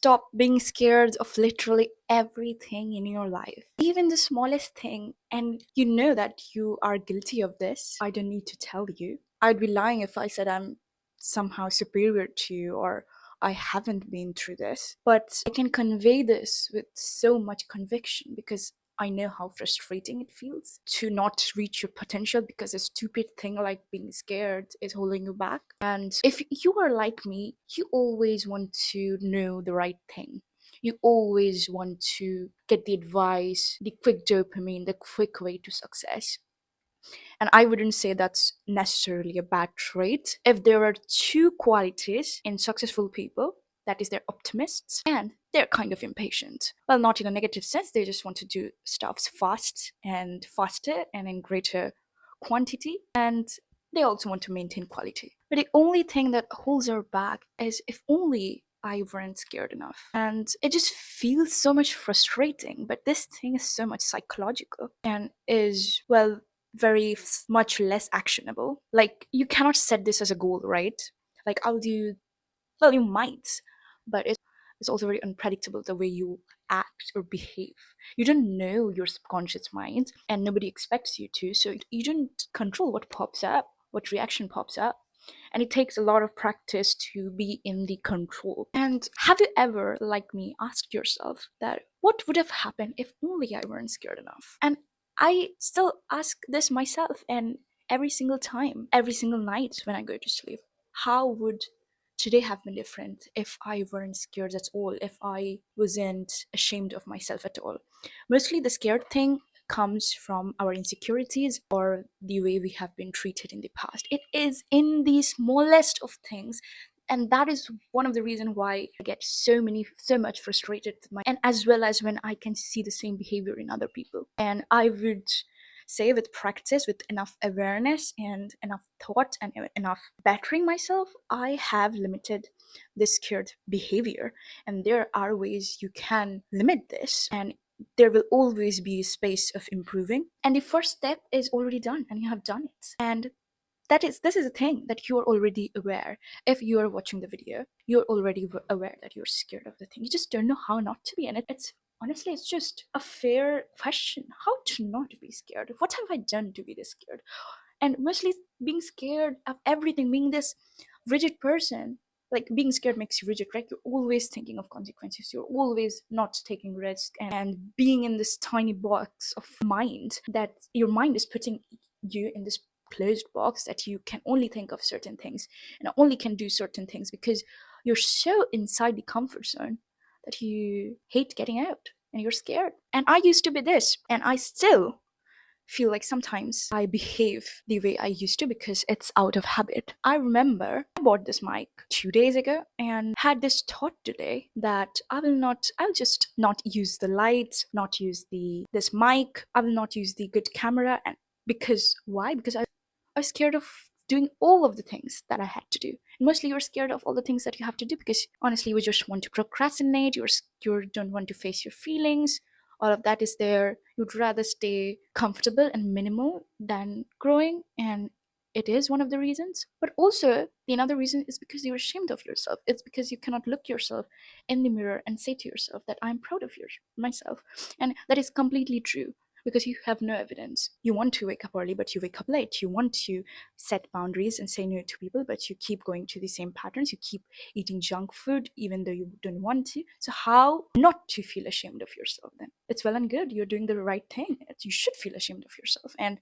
stop being scared of literally everything in your life, even the smallest thing. And you know that you are guilty of this. I don't need to tell you. I'd be lying if I said I'm somehow superior to you or I haven't been through this. But I can convey this with so much conviction because I know how frustrating it feels to not reach your potential because a stupid thing like being scared is holding you back. And if you are like me, you always want to know the right thing. You always want to get the advice, the quick dopamine, the quick way to success. And I wouldn't say that's necessarily a bad trait. If there are two qualities in successful people, that is, they're optimists and they're kind of impatient. Well, not in a negative sense, they just want to do stuff fast and faster and in greater quantity. And they also want to maintain quality. But the only thing that holds her back is if only I weren't scared enough. And it just feels so much frustrating. But this thing is so much psychological and is, well, much less actionable. Like, you cannot set this as a goal, right? Like, I'll do, well, you might, but it's also very unpredictable the way you act or behave. You don't know your subconscious mind, and nobody expects you to, so you don't control what pops up, what reaction pops up. And it takes a lot of practice to be in the control. And have you ever, like me, asked yourself that what would have happened if only I weren't scared enough? And I still ask this myself, and every single time, every single night when I go to sleep. How would today have been different if I weren't scared at all, if I wasn't ashamed of myself at all? Mostly the scared thing comes from our insecurities or the way we have been treated in the past. It is in the smallest of things, and that is one of the reasons why I get so much frustrated with my, and as well as when I can see the same behavior in other people. And I would say, with practice, with enough awareness and enough thought and enough bettering myself, I have limited this scared behavior. And there are ways you can limit this, and there will always be a space of improving. And the first step is already done, and you have done it. And this is a thing that you're already aware. If you're watching the video, you're already aware that you're scared of the thing. You just don't know how not to be. And it's honestly, it's just a fair question, how to not be scared. What have I done to be this scared? And mostly being scared of everything, being this rigid person. Like, being scared makes you rigid, right? You're always thinking of consequences, you're always not taking risk, and being in this tiny box of mind, that your mind is putting you in this closed box that you can only think of certain things and only can do certain things because you're so inside the comfort zone that you hate getting out and you're scared. And I used to be this, and I still feel like sometimes I behave the way I used to because it's out of habit. I remember I bought this mic 2 days ago and had this thought today that I'll just not use the lights, not use this mic, I will not use the good camera. And because why? Because I was scared of doing all of the things that I had to do. And mostly you're scared of all the things that you have to do because honestly you just want to procrastinate, you don't want to face your feelings. All of that is there. You'd rather stay comfortable and minimal than growing, and it is one of the reasons. But also the another reason is because you're ashamed of yourself. It's because you cannot look yourself in the mirror and say to yourself that I'm proud of myself. And that is completely true because you have no evidence. You want to wake up early, but you wake up late. You want to set boundaries and say no to people, but you keep going to the same patterns. You keep eating junk food even though you don't want to. So how not to feel ashamed of yourself then? It's well and good. You're doing the right thing. You should feel ashamed of yourself. And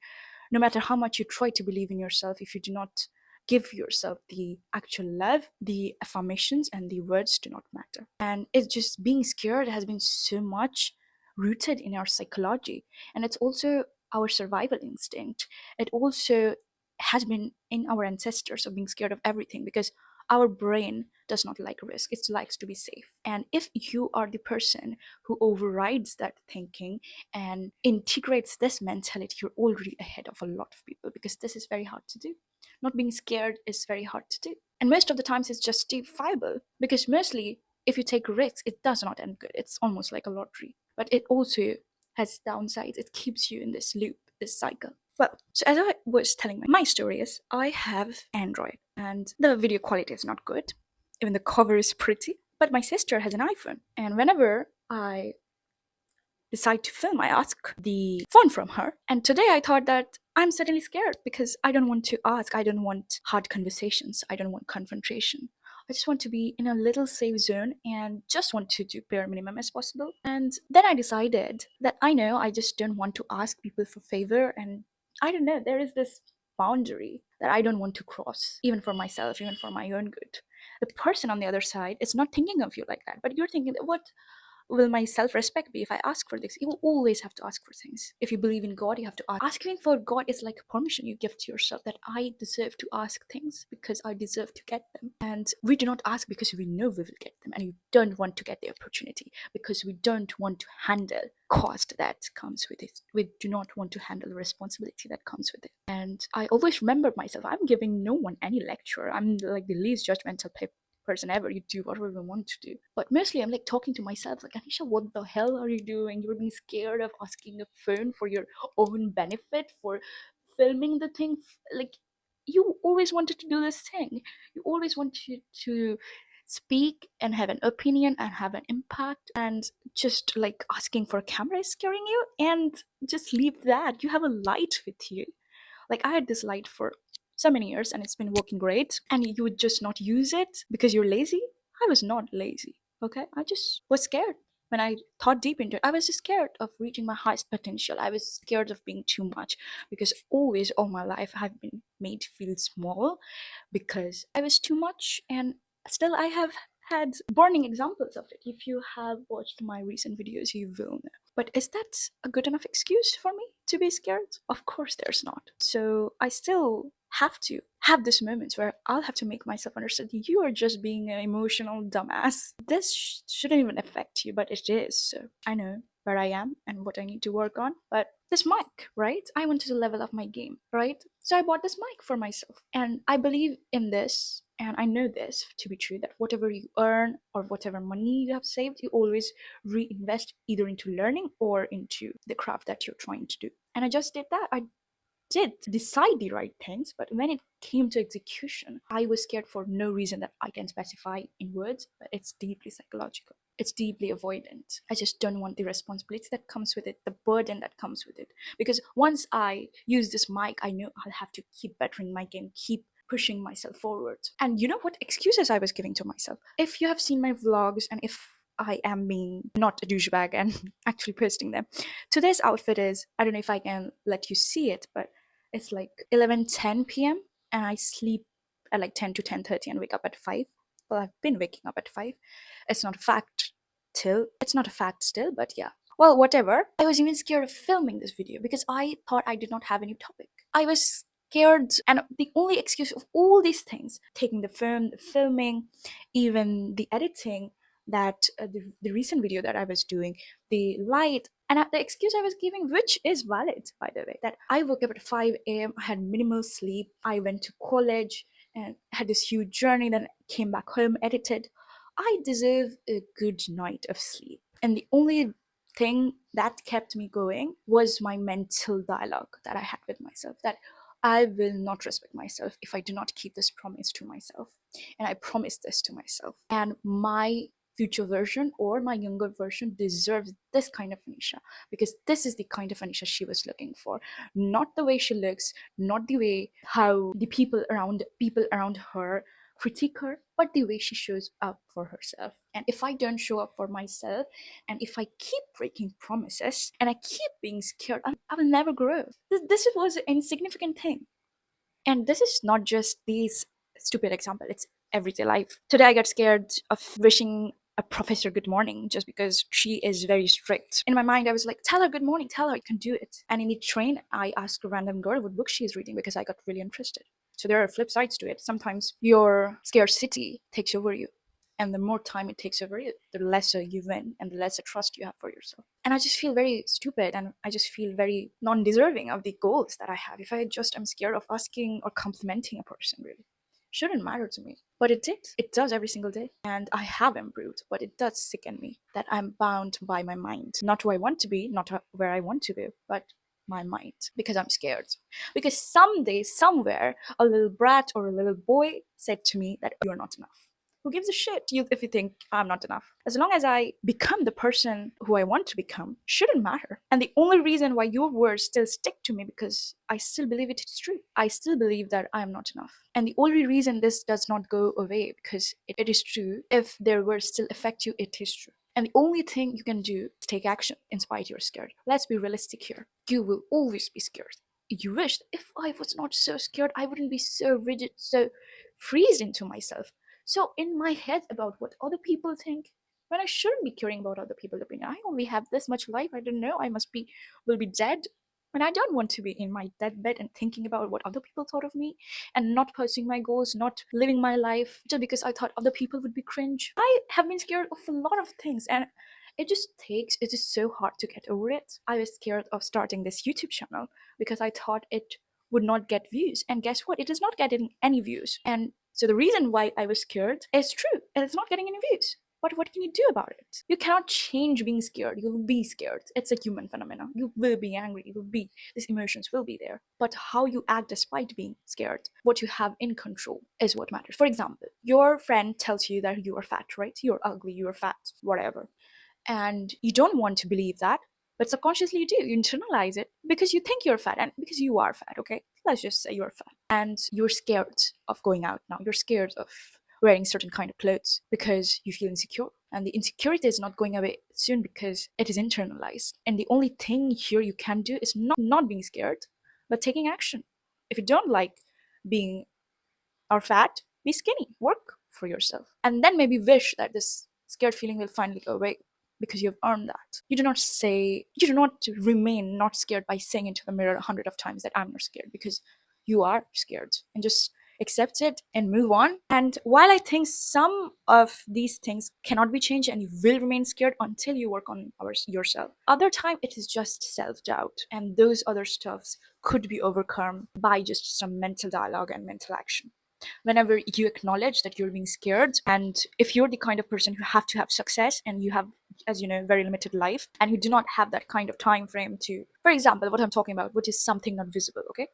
no matter how much you try to believe in yourself, if you do not give yourself the actual love, the affirmations and the words do not matter. And it's just, being scared has been so much rooted in our psychology, and it's also our survival instinct. It also has been in our ancestors of being scared of everything because our brain does not like risk, it likes to be safe. And if you are the person who overrides that thinking and integrates this mentality, you're already ahead of a lot of people because this is very hard to do. Not being scared is very hard to do, and most of the times it's justifiable because mostly if you take risks, it does not end good. It's almost like a lottery, but it also has downsides. It keeps you in this loop, this cycle. Well, so as I was telling my story is, I have Android and the video quality is not good. Even the cover is pretty, But my sister has an iPhone, and whenever I decide to film, I ask the phone from her. And today I thought that I'm suddenly scared because I don't want to ask. I don't want hard conversations. I don't want confrontation. I just want to be in a little safe zone and just want to do bare minimum as possible. And then I decided that I know I just don't want to ask people for favor. And I don't know, there is this boundary that I don't want to cross, even for myself, even for my own good. The person on the other side is not thinking of you like that, but you're thinking that what will my self-respect be if I ask for this? You will always have to ask for things. If you believe in God, you have to ask. Asking for God is like a permission you give to yourself that I deserve to ask things because I deserve to get them. And we do not ask because we know we will get them, and we don't want to get the opportunity because we don't want to handle cost that comes with it. We do not want to handle the responsibility that comes with it. And I always remember myself, I'm giving no one any lecture. I'm like the least judgmental person ever. You do whatever you want to do. But mostly I'm like talking to myself, like, Anisha, what the hell are you doing? You're being scared of asking a phone for your own benefit, for filming the thing. Like, you always wanted to do this thing. You always wanted to speak and have an opinion and have an impact, and just like asking for a camera is scaring you, and just leave that. You have a light with you. Like, I had this light for so many years and it's been working great, and you would just not use it because you're lazy. I was not lazy, okay? I just was scared. When I thought deep into it, I was just scared of reaching my highest potential. I was scared of being too much because always all my life I've been made to feel small because I was too much. And still I have had burning examples of it. If you have watched my recent videos, you will know. But is that a good enough excuse for me to be scared? Of course there's not. So I still have to have these moments where I'll have to make myself understand you are just being an emotional dumbass. This shouldn't even affect you, but it is. So I know where I am and what I need to work on. But this mic, right? I wanted to level up my game, right? So I bought this mic for myself. And I believe in this, and I know this to be true, that whatever you earn or whatever money you have saved, you always reinvest either into learning or into the craft that you're trying to do. And I just did that. I did decide the right things, but when it came to execution, I was scared for no reason that I can specify in words, but it's deeply psychological. It's deeply avoidant. I just don't want the responsibility that comes with it, the burden that comes with it. Because once I use this mic, I know I'll have to keep bettering my game, keep pushing myself forward. And you know what excuses I was giving to myself? If you have seen my vlogs, and if I am being not a douchebag and actually posting them, today's outfit is, I don't know if I can let you see it, but it's like 11:10 p.m. and I sleep at like 10 to 10:30 and wake up at 5. Well, I've been waking up at 5. It's not a fact it's not a fact still, but yeah. Well, whatever. I was even scared of filming this video because I thought I did not have any topic. I was scared, and the only excuse of all these things, taking the film, the filming, even the editing, that the recent video that I was doing, the light, and the excuse I was giving, which is valid by the way, that I woke up at 5 a.m., I had minimal sleep, I went to college and had this huge journey, then came back home, edited. I deserve a good night of sleep. And the only thing that kept me going was my mental dialogue that I had with myself, that I will not respect myself if I do not keep this promise to myself. And I promised this to myself. And my future version or my younger version deserves this kind of Anisha, because this is the kind of Anisha she was looking for. Not the way she looks, not the way how the people around her critique her, but the way she shows up for herself. And if I don't show up for myself, and if I keep breaking promises, and I keep being scared, I will never grow. This was an insignificant thing. And this is not just these stupid example, it's everyday life. Today I got scared of wishing a professor good morning just because she is very strict. In my mind I was like, tell her good morning, tell her you can do it. And in the train I asked a random girl what book she is reading because I got really interested. So there are flip sides to it. Sometimes your scarcity takes over you, and the more time it takes over you, the lesser you win and the lesser trust you have for yourself. And I just feel very stupid, and I just feel very non-deserving of the goals that I have if I just am scared of asking or complimenting a person. Really shouldn't matter to me, but it does every single day. And I have improved, but it does sicken me that I'm bound by my mind, not who I want to be, not where I want to be, but my mind, because I'm scared. Because someday, somewhere, a little brat or a little boy said to me that you're not enough. Who gives a shit if you think I'm not enough? As long as I become the person who I want to become, shouldn't matter. And the only reason why your words still stick to me because I still believe it is true. I still believe that I am not enough. And the only reason this does not go away because it is true. If their words still affect you, it is true. And the only thing you can do is take action in spite you're scared. Let's be realistic here. You will always be scared. You wish if I was not so scared, I wouldn't be so rigid, so freeze into myself, so in my head about what other people think, when I shouldn't be caring about other people's opinion. I only have this much life. I don't know. I must be will be dead. And I don't want to be in my deathbed and thinking about what other people thought of me and not pursuing my goals, not living my life just because I thought other people would be cringe. I have been scared of a lot of things and it is so hard to get over it. I was scared of starting this YouTube channel because I thought it would not get views. And guess what? It is not getting any views. And so the reason why I was scared is true. And it's not getting any views. But what can you do about it? You cannot change being scared. You'll be scared. It's a human phenomenon. You will be angry. You will be, these emotions will be there. But how you act despite being scared, what you have in control is what matters. For example, your friend tells you that you are fat, right? You're ugly, you're fat, whatever. And you don't want to believe that, but subconsciously you do. You internalize it because you think you're fat and because you are fat, okay? Let's just say you're fat. And you're scared of going out now. You're scared of wearing certain kind of clothes because you feel insecure. And the insecurity is not going away soon because it is internalized. And the only thing here you can do is not being scared, but taking action. If you don't like being or fat, be skinny. Work for yourself. And then maybe wish that this scared feeling will finally go away because you've earned that. You do not remain not scared by saying into the mirror 100 of times that I'm not scared, because you are scared, and just accept it and move on. And while I think some of these things cannot be changed and you will remain scared until you work on yourself, other time it is just self-doubt, and those other stuffs could be overcome by just some mental dialogue and mental action. Whenever you acknowledge that you're being scared, and if you're the kind of person who have to have success and you have, as you know, very limited life, and you do not have that kind of time frame to, for example, what I'm talking about, which is something not visible, okay,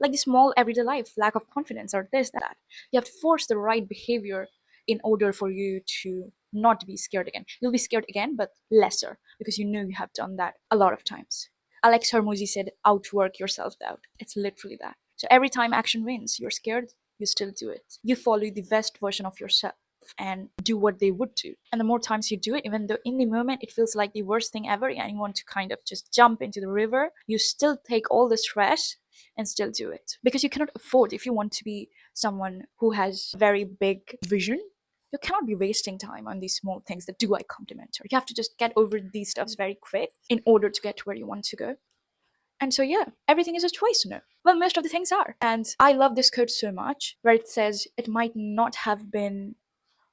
like the small everyday life, lack of confidence or this that, you have to force the right behavior in order for you to not be scared again. You'll be scared again, but lesser, because you know you have done that a lot of times. Alex Hormozy said, outwork your self-doubt. It's literally that. So every time action wins, you're scared, you still do it. You follow the best version of yourself and do what they would do. And the more times you do it, even though in the moment it feels like the worst thing ever and you want to kind of just jump into the river, you still take all the stress and still do it. Because you cannot afford, if you want to be someone who has very big vision, you cannot be wasting time on these small things that do I compliment her. You have to just get over these stuffs very quick in order to get to where you want to go. And so, yeah, everything is a choice, you know. Well, most of the things are. And I love this quote so much, where it says, it might not have been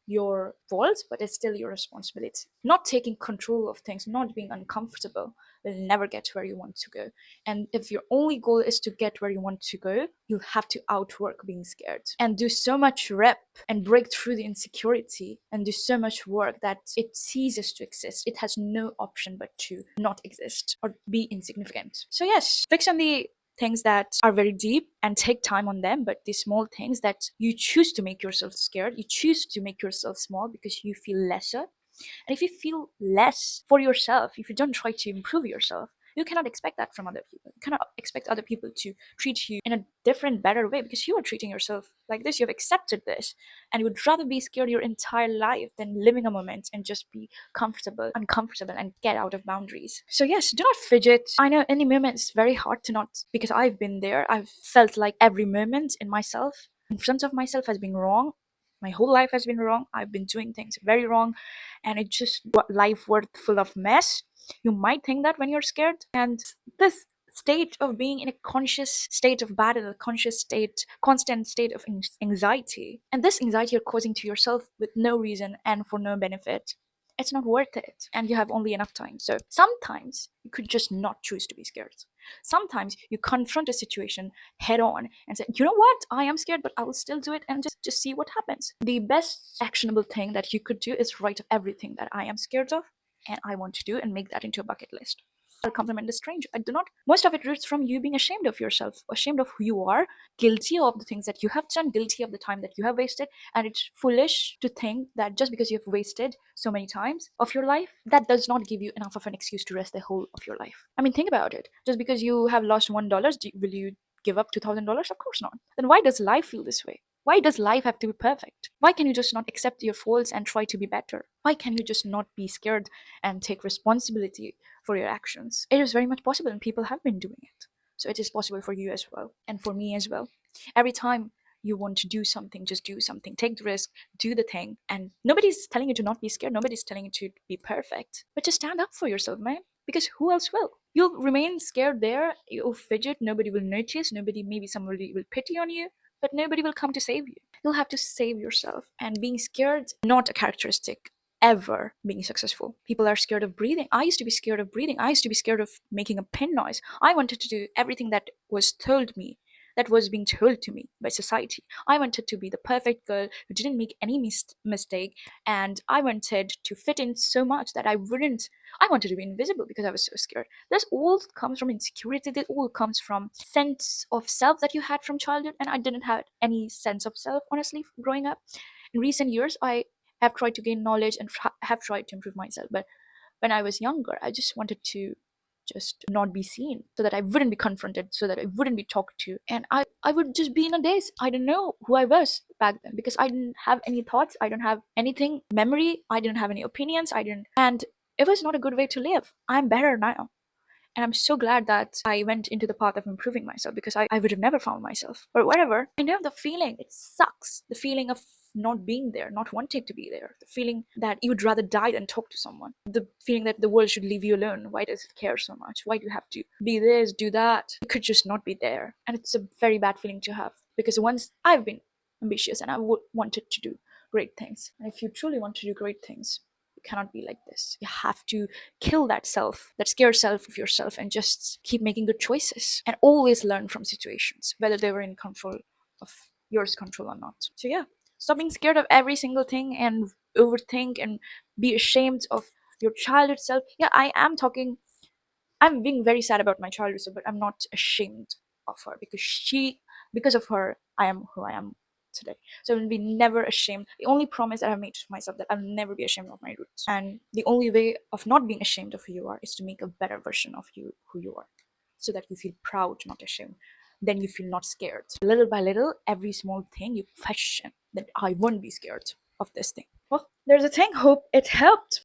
your fault, but it's still your responsibility. Not taking control of things, not being uncomfortable, will never get to where you want to go. And if your only goal is to get where you want to go, you have to outwork being scared and do so much rep and break through the insecurity and do so much work that it ceases to exist. It has no option but to not exist or be insignificant. So yes, fix on the things that are very deep and take time on them, but the small things that you choose to make yourself scared, you choose to make yourself small because you feel lesser. And if you feel less for yourself, if you don't try to improve yourself, you cannot expect that from other people. You cannot expect other people to treat you in a different, better way, because you are treating yourself like this. You've accepted this, and you would rather be scared your entire life than living a moment and just be uncomfortable, and get out of boundaries. So yes, do not fidget. I know any moment is very hard to not, because I've been there. I've felt like every moment in myself, in front of myself, has been wrong. My whole life has been wrong. I've been doing things very wrong, and it's just what life worth full of mess. You might think that when you're scared, and this state of being in a conscious state of battle, a conscious state, constant state of anxiety, and this anxiety you're causing to yourself with no reason and for no benefit, it's not worth it, and you have only enough time. So sometimes you could just not choose to be scared. Sometimes you confront a situation head on and say, you know what, I am scared, but I will still do it, and just see what happens. The best actionable thing that you could do is write everything that I am scared of and I want to do, and make that into a bucket list. I'll compliment a stranger. I do not. Most of it roots from you being ashamed of yourself, ashamed of who you are, guilty of the things that you have done, guilty of the time that you have wasted. And it's foolish to think that just because you have wasted so many times of your life, that does not give you enough of an excuse to rest the whole of your life. I mean, think about it. Just because you have lost $1, will you give up $2,000? Of course not. Then why does life feel this way? Why does life have to be perfect? Why can you just not accept your faults and try to be better? Why can you just not be scared and take responsibility for your actions? It is very much possible, and people have been doing it. So it is possible for you as well, and for me as well. Every time you want to do something, just do something. Take the risk, do the thing. And nobody's telling you to not be scared. Nobody's telling you to be perfect. But just stand up for yourself, man. Because who else will? You'll remain scared there. You'll fidget. Nobody will notice. Maybe somebody will pity on you, but nobody will come to save you. You'll have to save yourself. And being scared, not a characteristic ever being successful. People are scared of breathing. I used to be scared of breathing. I used to be scared of making a pin noise. I wanted to do everything that was told me, that was being told to me by society. I wanted to be the perfect girl who didn't make any mistake, and I wanted to fit in so much that I wanted to be invisible because I was so scared. This all comes from insecurity. This all comes from sense of self that you had from childhood, and I didn't have any sense of self, honestly, growing up. In recent years, I have tried to gain knowledge and have tried to improve myself, but when I was younger, I just wanted to just not be seen so that I wouldn't be confronted, so that I wouldn't be talked to. And I would just be in a daze. I didn't know who I was back then because I didn't have any thoughts. I didn't have anything, memory. I didn't have any opinions. And it was not a good way to live. I'm better now. And I'm so glad that I went into the path of improving myself because I would have never found myself. But whatever, I know the feeling, it sucks. The feeling of not being there, not wanting to be there. The feeling that you would rather die than talk to someone. The feeling that the world should leave you alone. Why does it care so much? Why do you have to be this, do that? You could just not be there. And it's a very bad feeling to have because once I've been ambitious and I wanted to do great things. And if you truly want to do great things, cannot be like this. You have to kill that self, that scared self of yourself, and just keep making good choices and always learn from situations, whether they were in control of yours control or not. So yeah, stop being scared of every single thing and overthink and be ashamed of your childhood self. Yeah, I'm being very sad about my childhood self, but I'm not ashamed of her because of her, I am who I am today. So I will be never ashamed. The only promise that I've made to myself that I'll never be ashamed of my roots. And the only way of not being ashamed of who you are is to make a better version of you, who you are, so that you feel proud, not ashamed. Then you feel not scared. Little by little, every small thing you question that I won't be scared of this thing. Well, there's a thing. Hope it helped.